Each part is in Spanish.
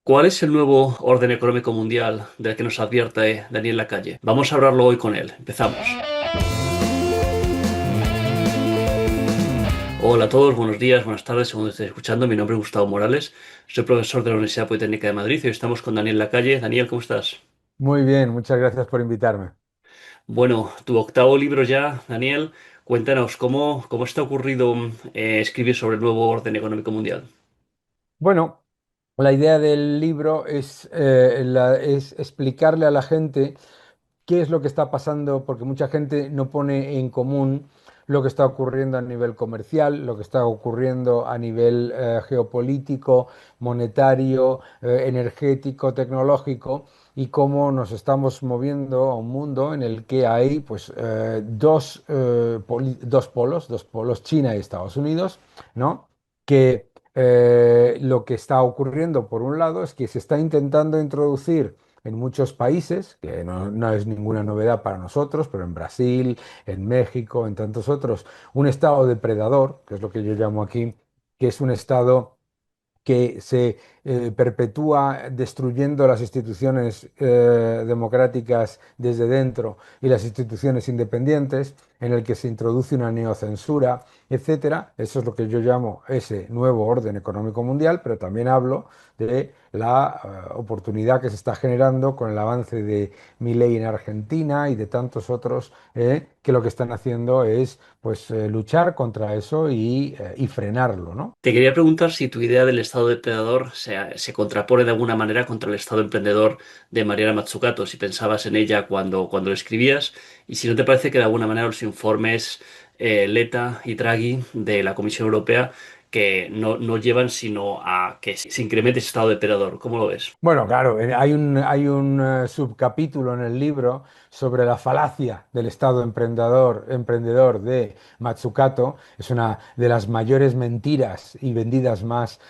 ¿Cuál es el nuevo orden económico mundial del que nos advierte Daniel Lacalle? Vamos a hablarlo hoy con él. Empezamos. Hola a todos, buenos días, buenas tardes, según estéis escuchando. Mi nombre es Gustavo Morales, soy profesor de la Universidad Politécnica de Madrid y hoy estamos con Daniel Lacalle. Daniel, ¿cómo estás? Muy bien, muchas gracias por invitarme. Bueno, tu octavo libro ya, Daniel. Cuéntanos, ¿cómo está ocurrido escribir sobre el nuevo orden económico mundial? Bueno, la idea del libro es explicarle a la gente qué es lo que está pasando, porque mucha gente no pone en común lo que está ocurriendo a nivel comercial, lo que está ocurriendo a nivel geopolítico, monetario, energético, tecnológico, y cómo nos estamos moviendo a un mundo en el que hay pues, dos polos, China y Estados Unidos, ¿no? Que lo que está ocurriendo, por un lado, es que se está intentando introducir en muchos países, que no es ninguna novedad para nosotros, pero en Brasil, en México, en tantos otros, un estado depredador, que es lo que yo llamo aquí, que es un estado que se perpetúa destruyendo las instituciones democráticas desde dentro y las instituciones independientes, en el que se introduce una neocensura, etcétera. Eso es lo que yo llamo ese nuevo orden económico mundial, pero también hablo de la oportunidad que se está generando con el avance de Milei en Argentina y de tantos otros que lo que están haciendo es pues luchar contra eso y frenarlo, ¿no? Te quería preguntar si tu idea del Estado depredador se contrapone de alguna manera contra el Estado emprendedor de Mariana Mazzucato, si pensabas en ella cuando lo escribías, y si no te parece que de alguna manera los informes Letta y Draghi de la Comisión Europea que no llevan sino a que se incremente ese Estado depredador. ¿Cómo lo ves? Bueno, claro, hay un subcapítulo en el libro sobre la falacia del Estado emprendedor de Matsukato. Es una de las mayores mentiras y vendidas más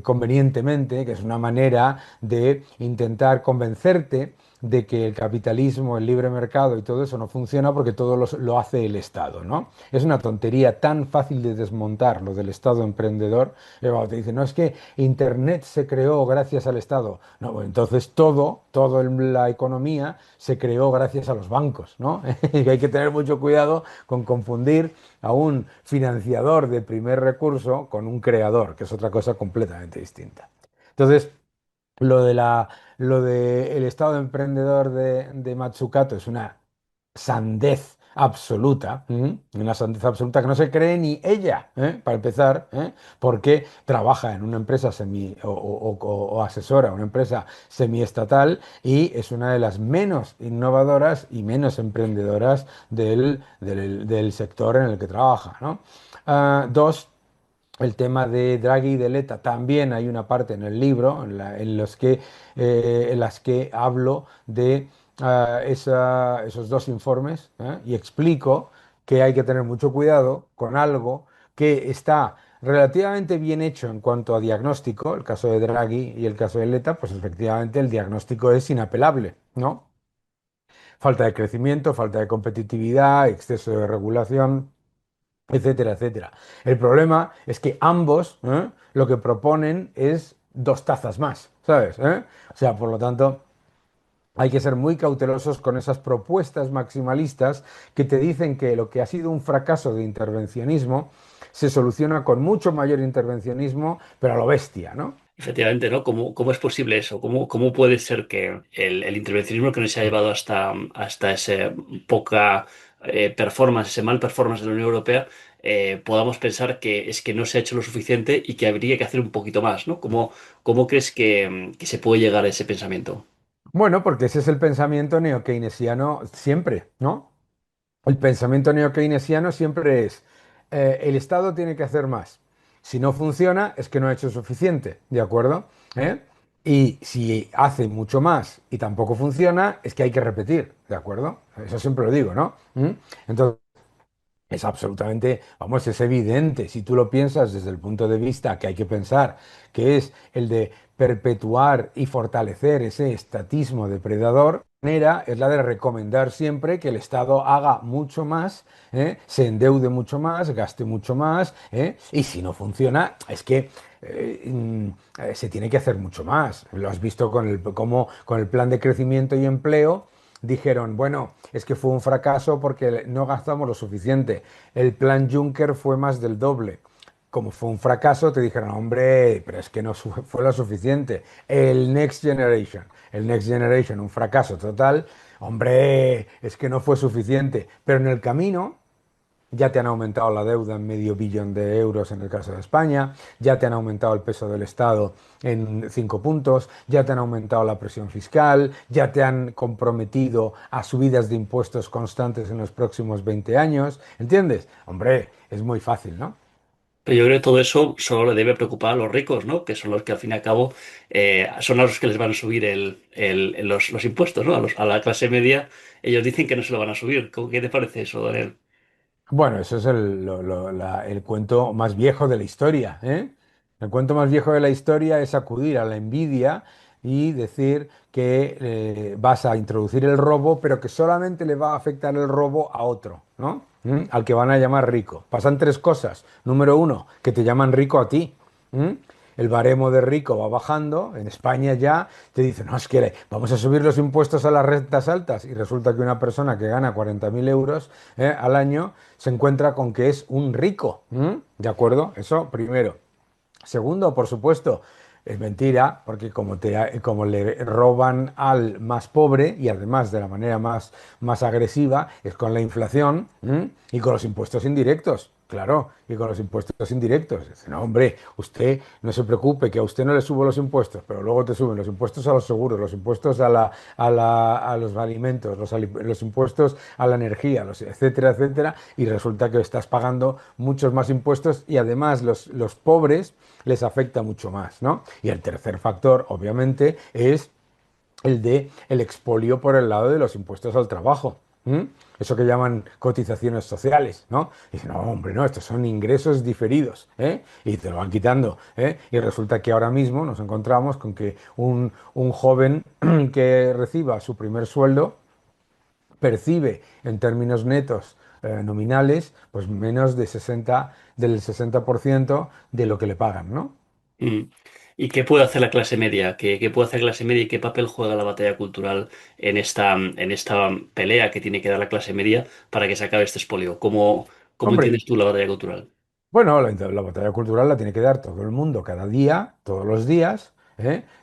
convenientemente, que es una manera de intentar convencerte de que el capitalismo, el libre mercado y todo eso no funciona porque todo lo hace el Estado, ¿no? Es una tontería tan fácil de desmontar lo del Estado emprendedor. Cuando te dicen, no, es que Internet se creó gracias al Estado. No, pues entonces todo en la economía se creó gracias a los bancos, ¿no? Y hay que tener mucho cuidado con confundir a un financiador de primer recurso con un creador, que es otra cosa completamente distinta. Entonces, lo de lo de el estado emprendedor de Matsukato es una sandez absoluta, una sandez absoluta que no se cree ni ella, para empezar, porque trabaja en una empresa o asesora una empresa semiestatal y es una de las menos innovadoras y menos emprendedoras del sector en el que trabaja, ¿no? Dos, el tema de Draghi y de Letta. También hay una parte en el libro en las que hablo de esos dos informes, y explico que hay que tener mucho cuidado con algo que está relativamente bien hecho en cuanto a diagnóstico, el caso de Draghi y el caso de Letta, pues efectivamente el diagnóstico es inapelable, ¿no? Falta de crecimiento, falta de competitividad, exceso de regulación, etcétera, etcétera. El problema es que ambos lo que proponen es dos tazas más, ¿sabes? O sea, por lo tanto, hay que ser muy cautelosos con esas propuestas maximalistas que te dicen que lo que ha sido un fracaso de intervencionismo se soluciona con mucho mayor intervencionismo, pero a lo bestia, ¿no? Efectivamente, ¿no? ¿Cómo es posible eso? ¿Cómo puede ser que el intervencionismo que nos ha llevado hasta esa poca performance, ese mal performance de la Unión Europea, podamos pensar que es que no se ha hecho lo suficiente y que habría que hacer un poquito más, ¿no? ¿Cómo crees que se puede llegar a ese pensamiento? Bueno, porque ese es el pensamiento neo-keynesiano siempre, ¿no? El pensamiento neo-keynesiano siempre es, el Estado tiene que hacer más. Si no funciona, es que no ha hecho suficiente, ¿de acuerdo? ¿Eh? Y si hace mucho más y tampoco funciona, es que hay que repetir, ¿de acuerdo? Eso siempre lo digo, ¿no? Entonces, es absolutamente, vamos, es evidente, si tú lo piensas desde el punto de vista que hay que pensar, que es el de perpetuar y fortalecer ese estatismo depredador, manera es la de recomendar siempre que el Estado haga mucho más, se endeude mucho más, gaste mucho más, y si no funciona, es que se tiene que hacer mucho más. Lo has visto con cómo con el plan de crecimiento y empleo. Dijeron, bueno, es que fue un fracaso porque no gastamos lo suficiente. El plan Juncker fue más del doble. Como fue un fracaso, te dijeron, hombre, pero es que no fue lo suficiente. El Next Generation, un fracaso total. Hombre, es que no fue suficiente. Pero en el camino ya te han aumentado la deuda en medio billón de euros en el caso de España, ya te han aumentado el peso del Estado en 5 puntos, ya te han aumentado la presión fiscal, ya te han comprometido a subidas de impuestos constantes en los próximos 20 años. ¿Entiendes? Hombre, es muy fácil, ¿no? Pero yo creo que todo eso solo le debe preocupar a los ricos, ¿no? Que son los que al fin y al cabo son a los que les van a subir los impuestos, ¿no? A la clase media, ellos dicen que no se lo van a subir. ¿Qué te parece eso, Daniel? Bueno, eso es el cuento más viejo de la historia, ¿eh? El cuento más viejo de la historia es acudir a la envidia y decir que vas a introducir el robo, pero que solamente le va a afectar el robo a otro, ¿no? Al que van a llamar rico. Pasan tres cosas. Número uno, que te llaman rico a ti. ¿Mm? El baremo de rico va bajando. En España ya te dicen, no, es que vamos a subir los impuestos a las rentas altas. Y resulta que una persona que gana 40.000 euros al año se encuentra con que es un rico. ¿De acuerdo? Eso primero. Segundo, por supuesto, es mentira, porque como le roban al más pobre y además de la manera más agresiva, es con la inflación, y con los impuestos indirectos. Claro, y con los impuestos indirectos. Dice, no, hombre, usted no se preocupe, que a usted no le subo los impuestos, pero luego te suben los impuestos a los seguros, los impuestos a los alimentos, los impuestos a la energía, etcétera, etcétera, y resulta que estás pagando muchos más impuestos y además los pobres les afecta mucho más, ¿no? Y el tercer factor, obviamente, es el de el expolio por el lado de los impuestos al trabajo. Eso que llaman cotizaciones sociales, ¿no? Y dicen, no, hombre, no, estos son ingresos diferidos, ¿eh? Y te lo van quitando, ¿eh? Y resulta que ahora mismo nos encontramos con que un joven que reciba su primer sueldo percibe en términos netos nominales, pues menos del 60% de lo que le pagan, ¿no? Mm. ¿Y qué puede hacer la clase media? ¿Qué puede hacer la clase media y qué papel juega la batalla cultural en esta pelea que tiene que dar la clase media para que se acabe este expolio? ¿Cómo Hombre, entiendes tú la batalla cultural? bueno, la batalla cultural la tiene que dar todo el mundo, cada día, todos los días,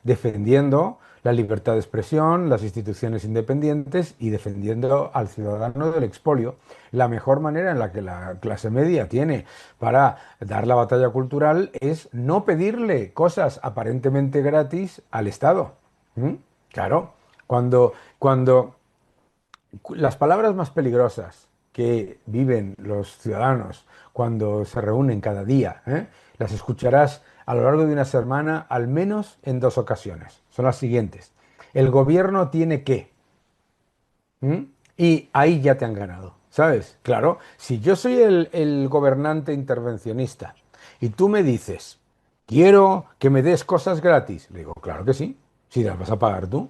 defendiendo la libertad de expresión, las instituciones independientes y defendiendo al ciudadano del expolio. La mejor manera en la que la clase media tiene para dar la batalla cultural es no pedirle cosas aparentemente gratis al Estado. ¿Mm? Claro, cuando las palabras más peligrosas que viven los ciudadanos cuando se reúnen cada día, las escucharás a lo largo de una semana al menos en dos ocasiones. Son las siguientes. El gobierno tiene que. ¿Mm? Y ahí ya te han ganado, ¿sabes? Claro, si yo soy el gobernante intervencionista y tú me dices, quiero que me des cosas gratis, le digo, claro que sí, si las vas a pagar tú,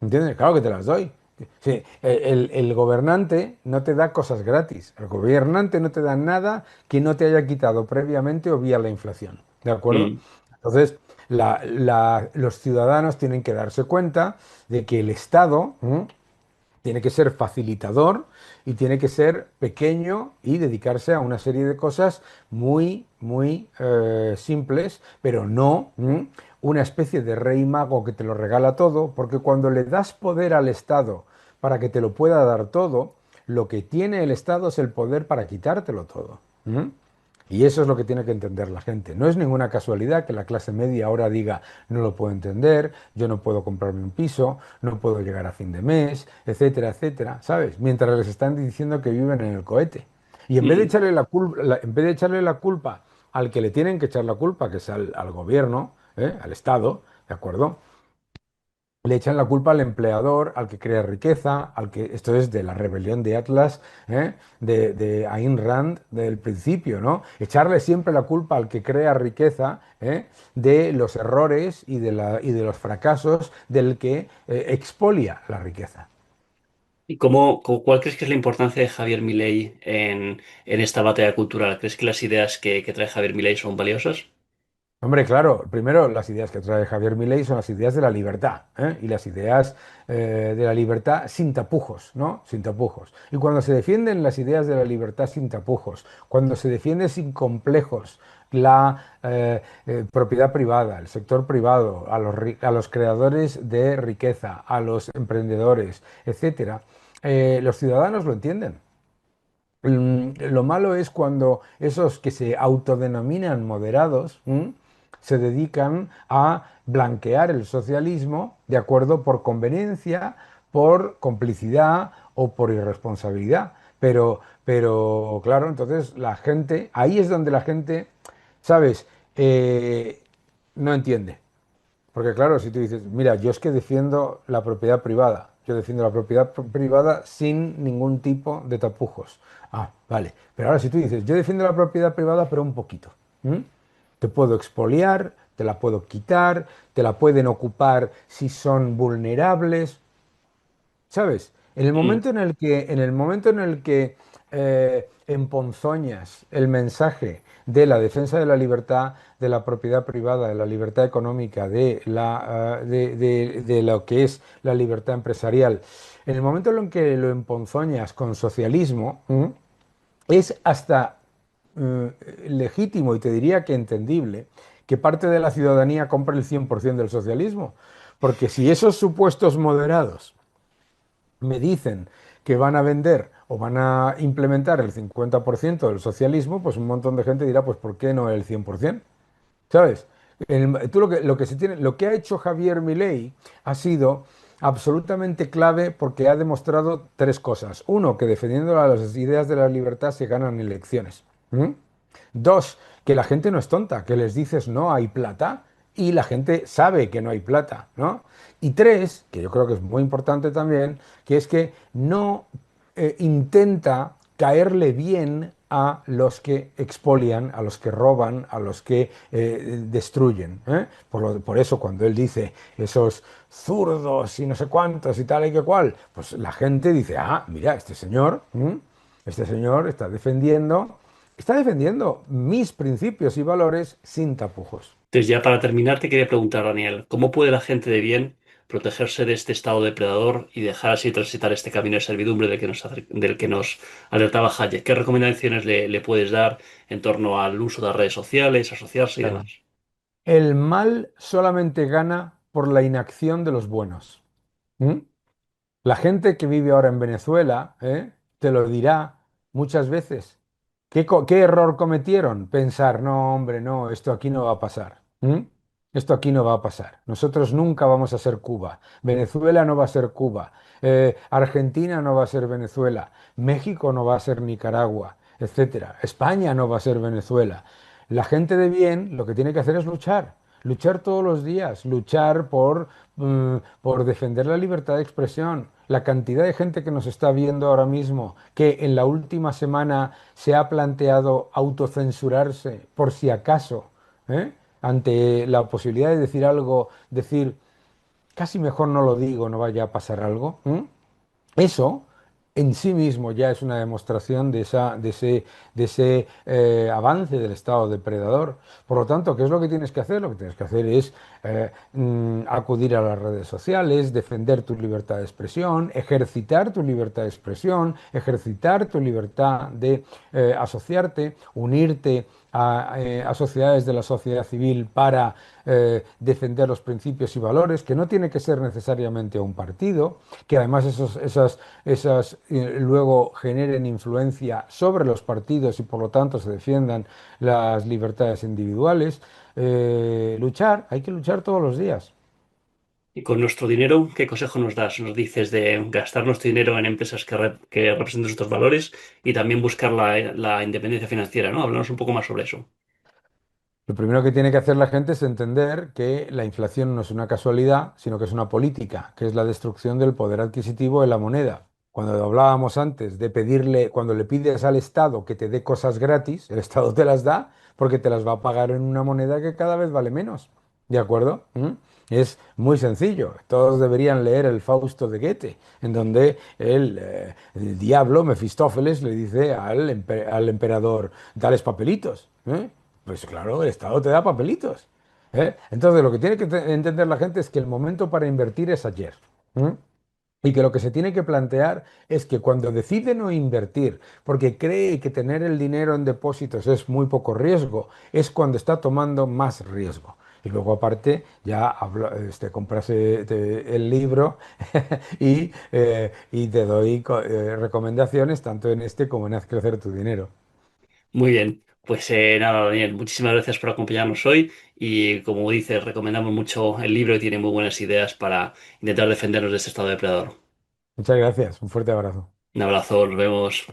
¿entiendes? Claro que te las doy. Sí, el gobernante no te da cosas gratis, el gobernante no te da nada que no te haya quitado previamente o vía la inflación, ¿de acuerdo? Mm. Entonces, los ciudadanos tienen que darse cuenta de que el Estado, tiene que ser facilitador y tiene que ser pequeño y dedicarse a una serie de cosas muy simples, pero no una especie de rey mago que te lo regala todo, porque cuando le das poder al Estado para que te lo pueda dar todo, lo que tiene el Estado es el poder para quitártelo todo. Y eso es lo que tiene que entender la gente. No es ninguna casualidad que la clase media ahora diga, no lo puedo entender, yo no puedo comprarme un piso, no puedo llegar a fin de mes, etcétera, etcétera, ¿sabes? Mientras les están diciendo que viven en el cohete. Y en vez de Mm. echarle la culpa, en vez de echarle la culpa al que le tienen que echar la culpa, que es al gobierno, al Estado, ¿de acuerdo? Le echan la culpa al empleador, al que crea riqueza, esto es de la rebelión de Atlas, de Ayn Rand del principio, ¿no? Echarle siempre la culpa al que crea riqueza, de los errores y de los fracasos del que expolia la riqueza. ¿Y cuál crees que es la importancia de Javier Milei en esta batalla cultural? ¿Crees que las ideas que trae Javier Milei son valiosas? Hombre, claro, primero las ideas que trae Javier Milei son las ideas de la libertad, ¿eh? Y las ideas de la libertad sin tapujos, ¿no? Sin tapujos. Y cuando se defienden las ideas de la libertad sin tapujos, cuando se defiende sin complejos la propiedad privada, el sector privado, a los creadores de riqueza, a los emprendedores, etcétera, los ciudadanos lo entienden. Lo malo es cuando esos que se autodenominan moderados, se dedican a blanquear el socialismo de acuerdo por conveniencia, por complicidad o por irresponsabilidad. Pero claro, entonces la gente, ahí es donde la gente, ¿sabes? Eh, no entiende. Porque claro, si tú dices, mira, yo es que defiendo la propiedad privada, yo defiendo la propiedad privada sin ningún tipo de tapujos. Ah, vale. Pero ahora si tú dices, yo defiendo la propiedad privada, pero un poquito. ¿M? Te puedo expoliar, te la puedo quitar, te la pueden ocupar si son vulnerables. ¿Sabes? Mm. En el momento en el que emponzoñas el mensaje de la defensa de la libertad, de la propiedad privada, de la libertad económica, de lo que es la libertad empresarial, en el momento en el que lo emponzoñas con socialismo, es hasta legítimo y te diría que entendible que parte de la ciudadanía compre el 100% del socialismo. Porque si esos supuestos moderados me dicen que van a vender o van a implementar el 50% del socialismo, pues un montón de gente dirá, pues ¿por qué no el 100%? ¿Sabes? Tú lo que ha hecho Javier Milei ha sido absolutamente clave porque ha demostrado tres cosas. Uno, que defendiendo las ideas de la libertad se ganan elecciones. ¿Mm? Dos, que la gente no es tonta, que les dices no hay plata y la gente sabe que no hay plata, ¿no? Y tres, que yo creo que es muy importante también, que es que no intenta caerle bien a los que expolian, a los que roban, a los que destruyen. ¿Eh? Por eso cuando él dice esos zurdos y no sé cuántos y tal y que cual, pues la gente dice, ah, mira, este señor está defendiendo mis principios y valores sin tapujos. Entonces, ya para terminar, te quería preguntar, Daniel, ¿cómo puede la gente de bien protegerse de este estado depredador y dejar así transitar este camino de servidumbre del que nos alertaba Hayek? ¿Qué recomendaciones le puedes dar en torno al uso de las redes sociales, asociarse y demás? Claro. El mal solamente gana por la inacción de los buenos. ¿Mm? La gente que vive ahora en Venezuela, te lo dirá muchas veces. ¿Qué error cometieron? Pensar, no, hombre, no, esto aquí no va a pasar. Esto aquí no va a pasar. Nosotros nunca vamos a ser Cuba. Venezuela no va a ser Cuba. Argentina no va a ser Venezuela. México no va a ser Nicaragua, etcétera. España no va a ser Venezuela. La gente de bien lo que tiene que hacer es luchar. Luchar todos los días, luchar por defender la libertad de expresión. La cantidad de gente que nos está viendo ahora mismo, que en la última semana se ha planteado autocensurarse por si acaso, ¿eh? Ante la posibilidad de decir algo, decir, casi mejor no lo digo, no vaya a pasar algo. Eso en sí mismo ya es una demostración de ese avance del estado depredador. Por lo tanto, ¿qué es lo que tienes que hacer? Lo que tienes que hacer es acudir a las redes sociales, defender tu libertad de expresión, ejercitar tu libertad de expresión, ejercitar tu libertad de asociarte, unirte a sociedades de la sociedad civil para defender los principios y valores, que no tiene que ser necesariamente un partido, que además esas luego generen influencia sobre los partidos y por lo tanto se defiendan las libertades individuales. Luchar, hay que luchar todos los días. Y con nuestro dinero, ¿qué consejo nos das? Nos dices de gastar nuestro dinero en empresas que representen nuestros valores y también buscar la independencia financiera, ¿no? Háblanos un poco más sobre eso. Lo primero que tiene que hacer la gente es entender que la inflación no es una casualidad, sino que es una política, que es la destrucción del poder adquisitivo de la moneda. Cuando hablábamos antes de pedirle, cuando le pides al Estado que te dé cosas gratis, el Estado te las da porque te las va a pagar en una moneda que cada vez vale menos. ¿De acuerdo? Es muy sencillo. Todos deberían leer el Fausto de Goethe, en donde el diablo, Mefistófeles, le dice al emperador, dales papelitos. ¿Eh? Pues claro, el Estado te da papelitos. ¿Eh? Entonces, lo que tiene que entender la gente es que el momento para invertir es ayer. ¿Eh? Y que lo que se tiene que plantear es que cuando decide no invertir, porque cree que tener el dinero en depósitos es muy poco riesgo, es cuando está tomando más riesgo. Y luego aparte ya compras el libro y te doy recomendaciones tanto en este como en Haz crecer tu dinero. Muy bien, pues nada, Daniel, muchísimas gracias por acompañarnos hoy y como dices, recomendamos mucho el libro y tiene muy buenas ideas para intentar defendernos de este estado depredador. Muchas gracias, un fuerte abrazo. Un abrazo, nos vemos.